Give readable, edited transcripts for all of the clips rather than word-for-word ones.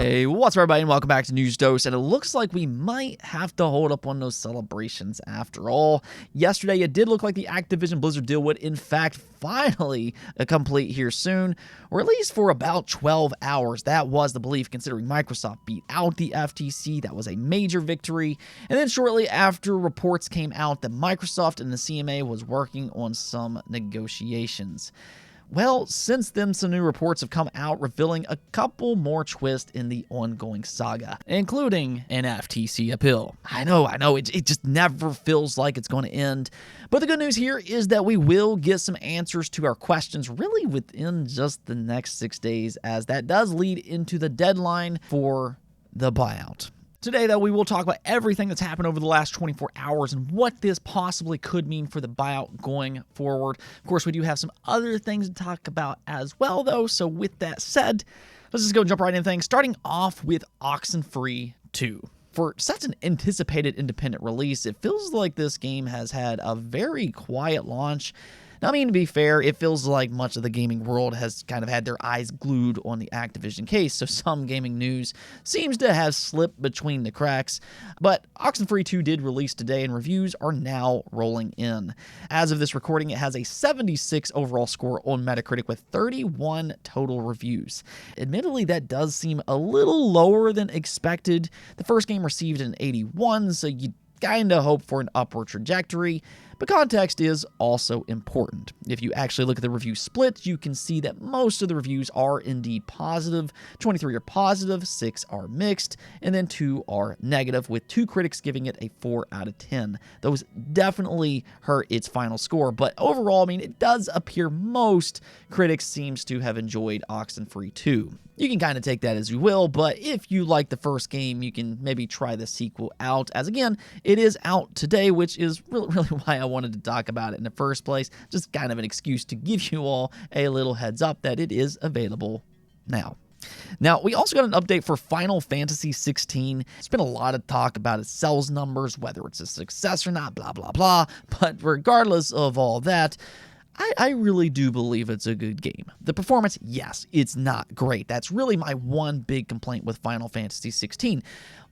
Hey, what's up everybody, and welcome back to News Dose. And it looks like we might have to hold up on those celebrations after all. Yesterday, it did look like the Activision Blizzard deal would in fact finally complete here soon, or at least for about 12 hours. That was the belief, considering Microsoft beat out the FTC. That was a major victory. And then shortly after, reports came out that Microsoft and the CMA was working on some negotiations. Well, since then, some new reports have come out revealing a couple more twists in the ongoing saga, including an FTC appeal. I know, it just never feels like it's going to end. But the good news here is that we will get some answers to our questions really within just the next 6 days, as that does lead into the deadline for the buyout. Today, though, we will talk about everything that's happened over the last 24 hours and what this possibly could mean for the buyout going forward. Of course, we do have some other things to talk about as well, though. So with that said, let's just go jump right into things, starting off with Oxenfree II. For such an anticipated independent release, it feels like this game has had a very quiet launch. Now, I mean, to be fair, it feels like much of the gaming world has kind of had their eyes glued on the Activision case, so some gaming news seems to have slipped between the cracks. But Oxenfree II did release today, and reviews are now rolling in. As of this recording, it has a 76 overall score on Metacritic with 31 total reviews. Admittedly, that does seem a little lower than expected. The first game received an 81, so you kinda hope for an upward trajectory, but context is also important. If you actually look at the review split, you can see that most of the reviews are indeed positive. 23 are positive, 6 are mixed, and then 2 are negative, with 2 critics giving it a 4 out of 10. Those definitely hurt its final score, but overall, I mean, it does appear most critics seems to have enjoyed Oxenfree II. You can kind of take that as you will, but if you like the first game, you can maybe try the sequel out, as again, it is out today, which is really why I wanted to talk about it in the first place. Just kind of an excuse to give you all a little heads up that it is available now. Now, we also got an update for Final Fantasy XVI. There's been a lot of talk about its sales numbers, whether it's a success or not, blah, blah, blah. But regardless of all that, I really do believe it's a good game. The performance, yes, it's not great. That's really my one big complaint with Final Fantasy XVI.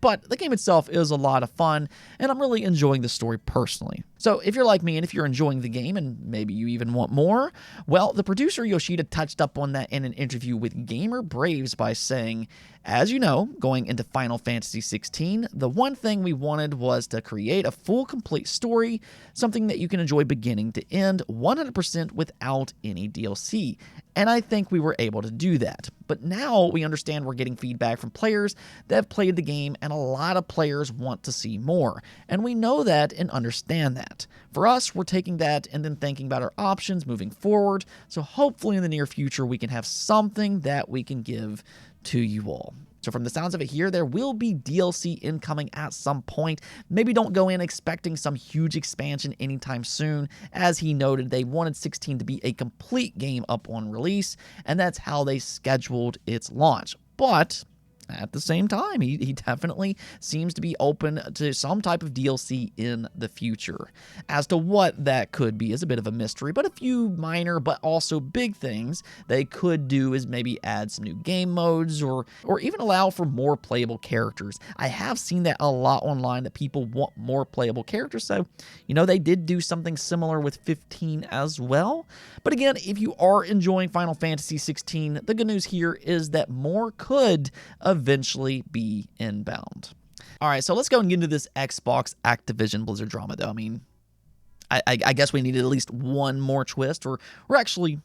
But the game itself is a lot of fun, and I'm really enjoying the story personally. So if you're like me, and if you're enjoying the game, and maybe you even want more, well, the producer Yoshida touched up on that in an interview with Gamer Braves by saying, as you know, going into Final Fantasy XVI, the one thing we wanted was to create a full, complete story, something that you can enjoy beginning to end, 100% without any DLC. And I think we were able to do that. But now we understand we're getting feedback from players that have played the game, and a lot of players want to see more. And we know that and understand that. For us, we're taking that and then thinking about our options moving forward. So hopefully in the near future, we can have something that we can give to you all. So from the sounds of it here, there will be DLC incoming at some point. Maybe don't go in expecting some huge expansion anytime soon. As he noted, they wanted 16 to be a complete game up on release, and that's how they scheduled its launch. But at the same time, he definitely seems to be open to some type of DLC in the future. As to what that could be is a bit of a mystery, but a few minor but also big things they could do is maybe add some new game modes or even allow for more playable characters. I have seen that a lot online, that people want more playable characters, so, you know, they did do something similar with 15 as well. But again, if you are enjoying Final Fantasy XVI, the good news here is that more could eventually be inbound. All right, so let's go and get into this Xbox Activision Blizzard drama, though. I mean, I guess we needed at least one more twist, or actually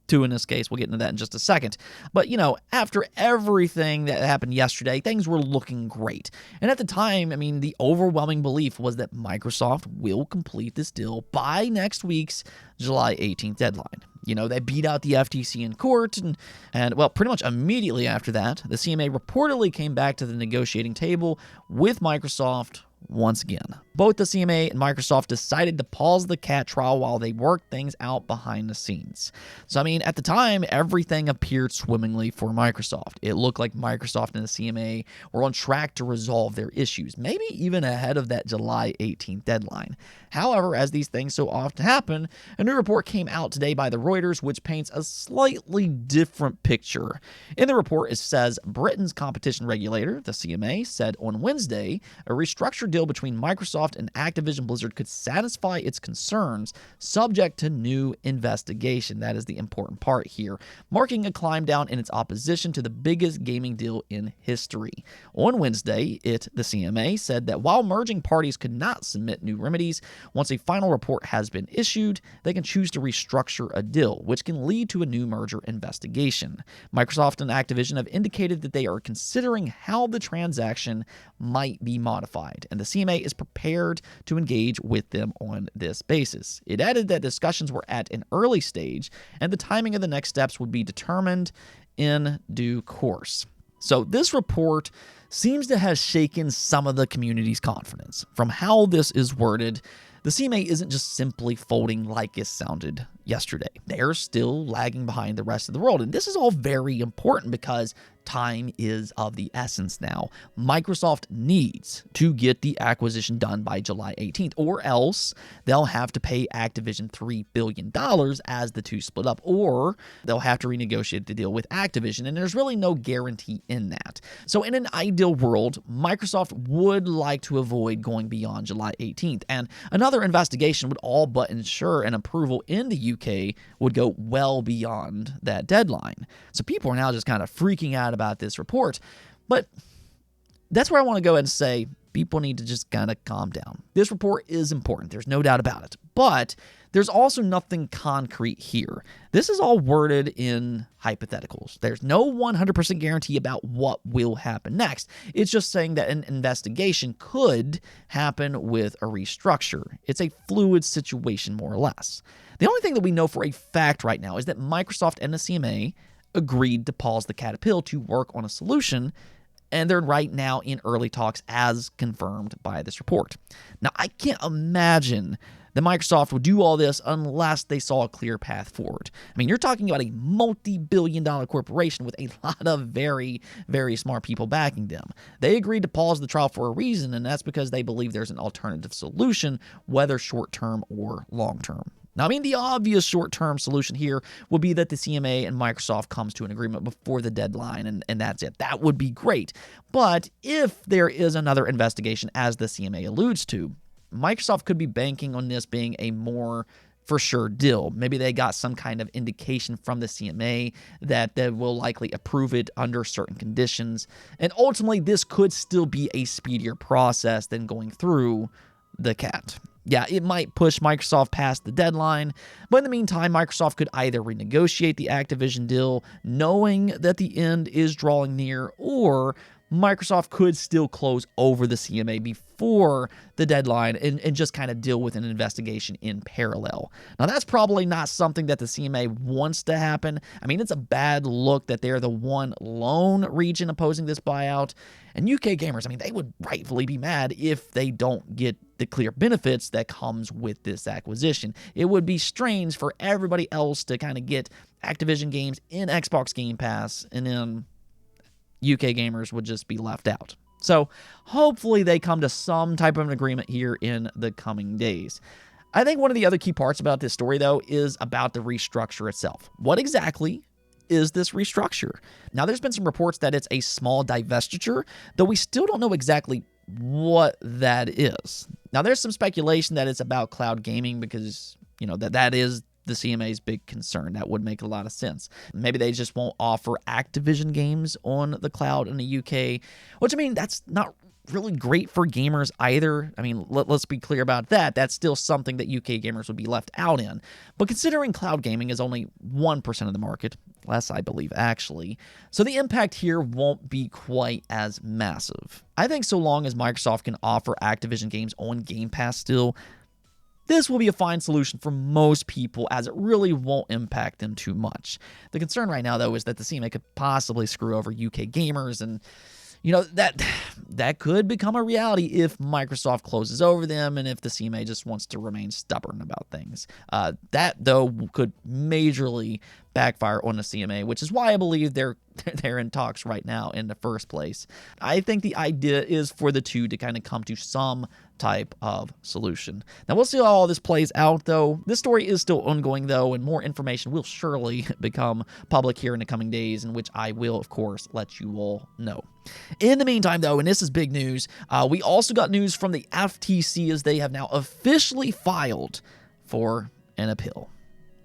two in this case. We'll get into that in just a second. But, you know, after everything that happened yesterday, things were looking great. And at the time, I mean, the overwhelming belief was that Microsoft will complete this deal by next week's July 18th deadline. You know, they beat out the FTC in court, and well, pretty much immediately after that, the CMA reportedly came back to the negotiating table with Microsoft once again. Both the CMA and Microsoft decided to pause the cat trial while they worked things out behind the scenes. So, I mean, at the time, everything appeared swimmingly for Microsoft. It looked like Microsoft and the CMA were on track to resolve their issues, maybe even ahead of that July 18th deadline. However, as these things so often happen, a new report came out today by the Reuters, which paints a slightly different picture. In the report, it says Britain's competition regulator, the CMA, said on Wednesday a restructured deal between Microsoft and Activision Blizzard could satisfy its concerns, subject to new investigation. That is the important part here, marking a climb down in its opposition to the biggest gaming deal in history. On Wednesday, the CMA, said that while merging parties could not submit new remedies, once a final report has been issued, they can choose to restructure a deal, which can lead to a new merger investigation. Microsoft and Activision have indicated that they are considering how the transaction might be modified, and the CMA is prepared to engage with them on this basis. It added that discussions were at an early stage, and the timing of the next steps would be determined in due course. So this report seems to have shaken some of the community's confidence. From how this is worded, the CMA isn't just simply folding like it sounded yesterday. They're still lagging behind the rest of the world. And this is all very important because time is of the essence now. Microsoft needs to get the acquisition done by July 18th, or else they'll have to pay Activision $3 billion as the two split up, or they'll have to renegotiate the deal with Activision, and there's really no guarantee in that. So in an ideal world, Microsoft would like to avoid going beyond July 18th, and another investigation would all but ensure an approval in the UK would go well beyond that deadline. So people are now just kind of freaking out about this report, but that's where I want to go ahead and say people need to just kind of calm down. This report is important. There's no doubt about it, but there's also nothing concrete here. This is all worded in hypotheticals. There's no 100% guarantee about what will happen next. It's just saying that an investigation could happen with a restructure. It's a fluid situation, more or less. The only thing that we know for a fact right now is that Microsoft and the CMA agreed to pause the caterpillar to work on a solution, and they're right now in early talks as confirmed by this report. Now, I can't imagine that Microsoft would do all this unless they saw a clear path forward. I mean, you're talking about a multi-billion-dollar corporation with a lot of very, very smart people backing them. They agreed to pause the trial for a reason, and that's because they believe there's an alternative solution, whether short-term or long-term. Now, I mean, the obvious short-term solution here would be that the CMA and Microsoft comes to an agreement before the deadline, and that's it. That would be great. But if there is another investigation, as the CMA alludes to, Microsoft could be banking on this being a more for sure deal. Maybe they got some kind of indication from the CMA that they will likely approve it under certain conditions. And ultimately, this could still be a speedier process than going through the CAT. Yeah, it might push Microsoft past the deadline, but in the meantime, Microsoft could either renegotiate the Activision deal knowing that the end is drawing near, or Microsoft could still close over the CMA before the deadline and just kind of deal with an investigation in parallel. Now, that's probably not something that the CMA wants to happen. I mean, it's a bad look that they're the one lone region opposing this buyout. And UK gamers, I mean, they would rightfully be mad if they don't get the clear benefits that comes with this acquisition. It would be strange for everybody else to kind of get Activision games in Xbox Game Pass, and then UK gamers would just be left out. So hopefully they come to some type of an agreement here in the coming days. I think one of the other key parts about this story, though, is about the restructure itself. What exactly is this restructure? Now, there's been some reports that it's a small divestiture, though we still don't know exactly what that is. Now, there's some speculation that it's about cloud gaming because, you know, that is the CMA's big concern. That would make a lot of sense. Maybe they just won't offer Activision games on the cloud in the UK, which, I mean, that's not really great for gamers either. I mean, let's be clear about that. That's still something that UK gamers would be left out in. But considering cloud gaming is only 1% of the market, less I believe actually, so the impact here won't be quite as massive. I think so long as Microsoft can offer Activision games on Game Pass still, this will be a fine solution for most people, as it really won't impact them too much. The concern right now, though, is that the CMA could possibly screw over UK gamers, and You know, that could become a reality if Microsoft closes over them and if the CMA just wants to remain stubborn about things. That, though, could majorly backfire on the CMA, which is why I believe they're in talks right now in the first place. I think the idea is for the two to kind of come to some type of solution. Now, we'll see how all this plays out, though. This story is still ongoing, though, and more information will surely become public here in the coming days, in which I will, of course, let you all know. In the meantime, though, and this is big news, we also got news from the FTC as they have now officially filed for an appeal.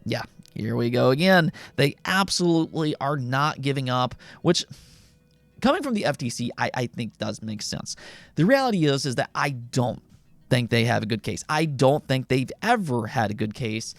Yeah, here we go again. They absolutely are not giving up, which, coming from the FTC, I think does make sense. The reality is that I don't think they have a good case. I don't think they've ever had a good case,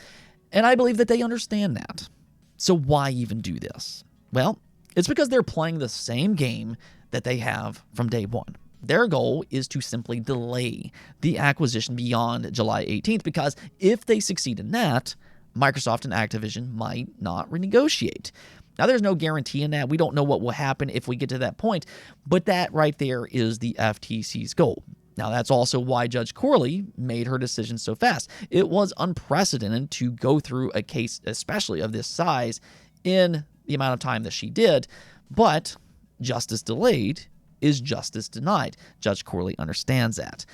and I believe that they understand that. So why even do this? Well, it's because they're playing the same game that they have from day one. Their goal is to simply delay the acquisition beyond July 18th, because if they succeed in that, Microsoft and Activision might not renegotiate. Now, there's no guarantee in that. We don't know what will happen if we get to that point, but that right there is the FTC's goal. Now, that's also why Judge Corley made her decision so fast. It was unprecedented to go through a case, especially of this size, in the amount of time that she did, but justice delayed is justice denied. Judge Corley understands that.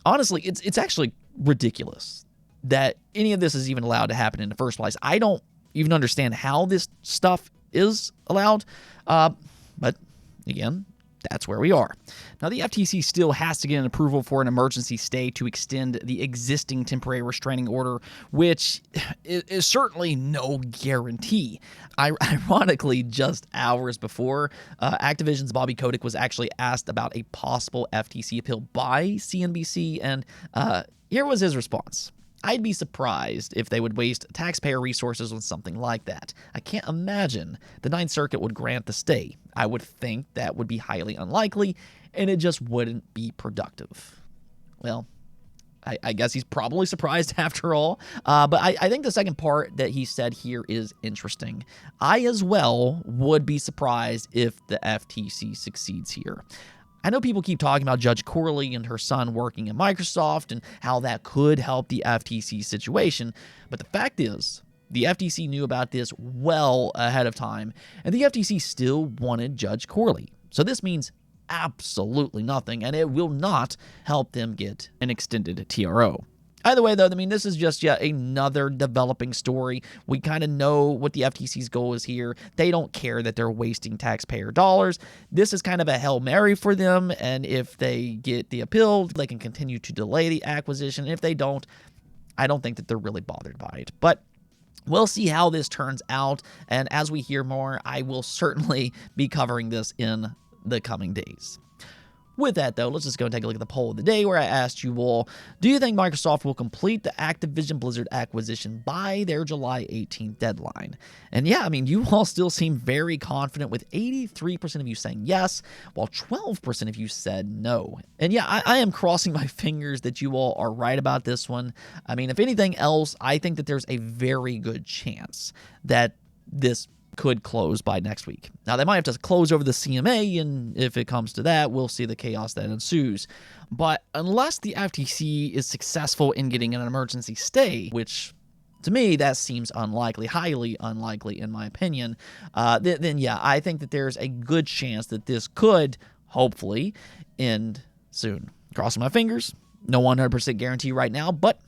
Honestly, it's actually ridiculous that any of this is even allowed to happen in the first place. I don't even understand how this stuff is allowed, but again, that's where we are. Now, the FTC still has to get an approval for an emergency stay to extend the existing temporary restraining order, which is certainly no guarantee. Ironically, just hours before, Activision's Bobby Kotick was actually asked about a possible FTC appeal by CNBC, and here was his response. I'd be surprised if they would waste taxpayer resources on something like that. I can't imagine the Ninth Circuit would grant the stay. I would think that would be highly unlikely, and it just wouldn't be productive. Well, I guess he's probably surprised after all, but I think the second part that he said here is interesting. I as well would be surprised if the FTC succeeds here. I know people keep talking about Judge Corley and her son working at Microsoft and how that could help the FTC situation, but the fact is, the FTC knew about this well ahead of time, and the FTC still wanted Judge Corley. So this means absolutely nothing, and it will not help them get an extended TRO. Either way, though, I mean, this is just yet another developing story. We kind of know what the FTC's goal is here. They don't care that they're wasting taxpayer dollars. This is kind of a Hail Mary for them, and if they get the appeal, they can continue to delay the acquisition. If they don't, I don't think that they're really bothered by it. But we'll see how this turns out, and as we hear more, I will certainly be covering this in the coming days. With that, though, let's just go and take a look at the poll of the day where I asked you all, do you think Microsoft will complete the Activision Blizzard acquisition by their July 18th deadline? And yeah, I mean, you all still seem very confident, with 83% of you saying yes, while 12% of you said no. And yeah, I am crossing my fingers that you all are right about this one. I mean, if anything else, I think that there's a very good chance that this could close by next week. Now, they might have to close over the CMA, and if it comes to that, we'll see the chaos that ensues. But unless the FTC is successful in getting an emergency stay, which to me, that seems unlikely, highly unlikely in my opinion, then yeah, I think that there's a good chance that this could, hopefully, end soon. Crossing my fingers, no 100% guarantee right now, but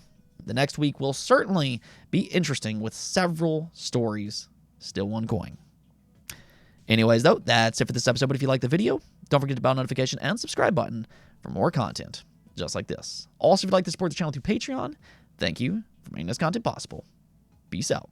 the next week will certainly be interesting with several stories still ongoing. Anyways, though, that's it for this episode. But if you like the video, don't forget to bell notification and subscribe button for more content just like this. Also, if you'd like to support the channel through Patreon, thank you for making this content possible. Peace out.